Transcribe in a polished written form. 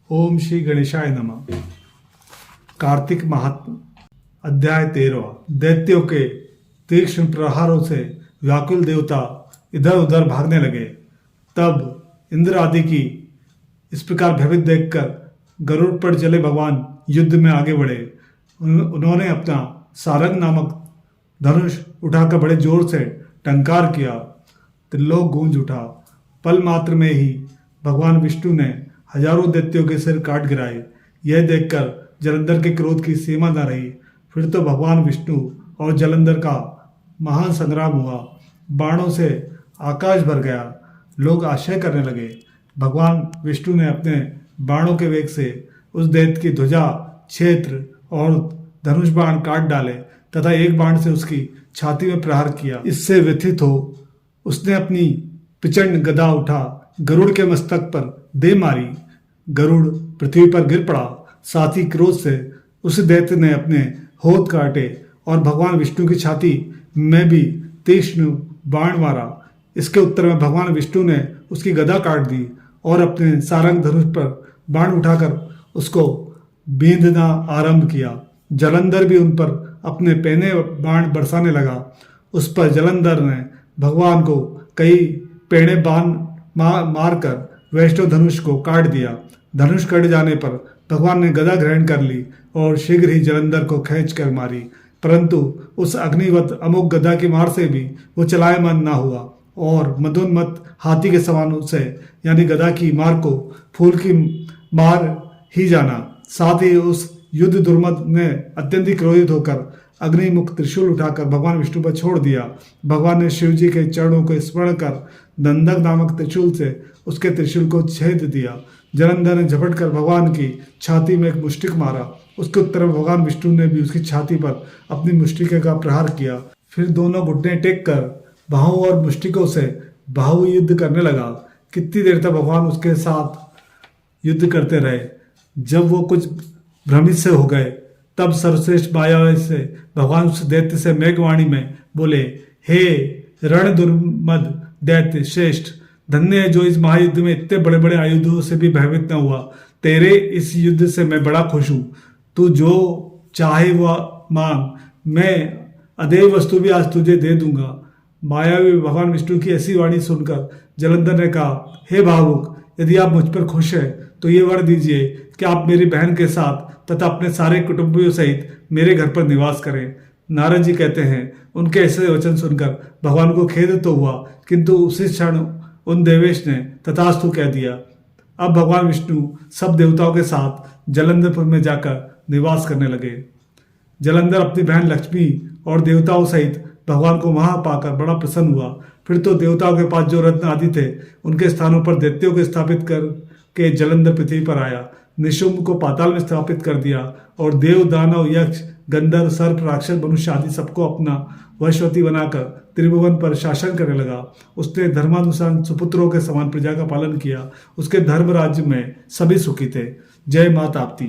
ओम श्री गणेशाय नमः। कार्तिक महात्म अध्याय 13। दैत्यों के तीक्ष्ण प्रहारों से व्याकुल देवता इधर उधर भागने लगे। तब इंद्र आदि की इस प्रकार भयभीत देखकर गरुड़ पर चले भगवान युद्ध में आगे बढ़े। उन्होंने अपना सारंग नामक धनुष उठाकर बड़े जोर से टंकार किया। त्रिलोक गूंज उठा। पल मात्र में ही भगवान विष्णु ने हजारों दैत्यों के सिर काट गिराए। यह देखकर जलंधर के क्रोध की सीमा न रही। फिर तो भगवान विष्णु और जलंधर का महान संग्राम हुआ। बाणों से आकाश भर गया। लोग आश्चर्य करने लगे। भगवान विष्णु ने अपने बाणों के वेग से उस दैत्य की ध्वजा, क्षेत्र और धनुष बाण काट डाले तथा एक बाण से उसकी छाती में प्रहार किया। इससे व्यथित हो उसने अपनी प्रचंड गदा उठा गरुड़ के मस्तक पर दे मारी। गरुड़ पृथ्वी पर गिर पड़ा। साथ ही क्रोध से उस दैत्य ने अपने होंठ काटे और भगवान विष्णु की छाती में भी तीक्ष्ण बाण मारा। इसके उत्तर में भगवान विष्णु ने उसकी गदा काट दी और अपने सारंग धनुष पर बाण उठाकर उसको बींधना आरंभ किया। जलंधर भी उन पर अपने पहने बाण बरसाने लगा। उस पर जलंधर ने भगवान को कई पहने बाण मारकर वैष्णव धनुष को काट दिया। धनुष कट जाने पर भगवान ने गदा ग्रहण कर ली और शीघ्र ही जलंधर को खींच कर मारी। परंतु उस अग्निवत अमोघ गदा की मार से भी वो चलायमान ना हुआ और मदोन्मत्त हाथी के समान उसे यानी गदा की मार को फूल की मार ही जाना। साथ ही उस युद्ध दुर्मद ने अत्यंत क्रोधित होकर अग्निमुख त्रिशूल उठाकर भगवान विष्णु पर छोड़ दिया। भगवान ने शिव जी के चरणों को स्मरण कर दंडक नामक त्रिशूल से उसके त्रिशूल को छेद दिया। जलंधर ने झपट कर भगवान की छाती में एक मुष्टिक मारा। उसके उत्तर में भगवान विष्णु ने भी उसकी छाती पर अपनी मुष्टिके का प्रहार किया। फिर दोनों घुटने टेक कर बाहों और मुष्टिकों से बाहु युद्ध करने लगा। कितनी देर तक भगवान उसके साथ युद्ध करते रहे। जब वो कुछ भ्रमित से हो गए तब सर्वश्रेष्ठ माया से भगवान उस दैत्य से मेघवाणी में बोले, हे रण दुर्मद दैत्य श्रेष्ठ, धन्य है जो इस महायुद्ध में इतने बड़े बड़े आयुधों से भी भयभीत न हुआ। तेरे इस युद्ध से मैं बड़ा खुश हूं। तू जो चाहे वह मांग, मैं अदेय वस्तु भी आज तुझे दे दूंगा। मायावी भगवान विष्णु की ऐसी वाणी सुनकर जलंधर ने कहा, हे भावुक, यदि आप मुझ पर खुश हैं तो ये वर दीजिए कि आप मेरी बहन के साथ तथा अपने सारे कुटुंबियों सहित मेरे घर पर निवास करें। नारद जी कहते हैं, उनके ऐसे वचन सुनकर भगवान को खेद तो हुआ, किंतु उसी क्षण उन देवेश ने तथास्तु कह दिया। अब भगवान विष्णु सब देवताओं के साथ जलंधरपुर में जाकर निवास करने लगे। जलंधर अपनी बहन लक्ष्मी और देवताओं सहित भगवान को वहां पाकर बड़ा प्रसन्न हुआ। फिर तो देवताओं के पास जो रत्न आदि थे उनके स्थानों पर दैत्यों को स्थापित करके जलंधर पृथ्वी पर आया। निशुंभ को पाताल में स्थापित कर दिया और देव, दानव, यक्ष, गंधर्व, सर्प, राक्षस, मनुष्य आदि सबको अपना वशवती बनाकर त्रिभुवन पर शासन करने लगा। उसने धर्मानुसार सुपुत्रों के समान प्रजा का पालन किया। उसके धर्म राज्य में सभी सुखी थे। जय माता ताप्ती।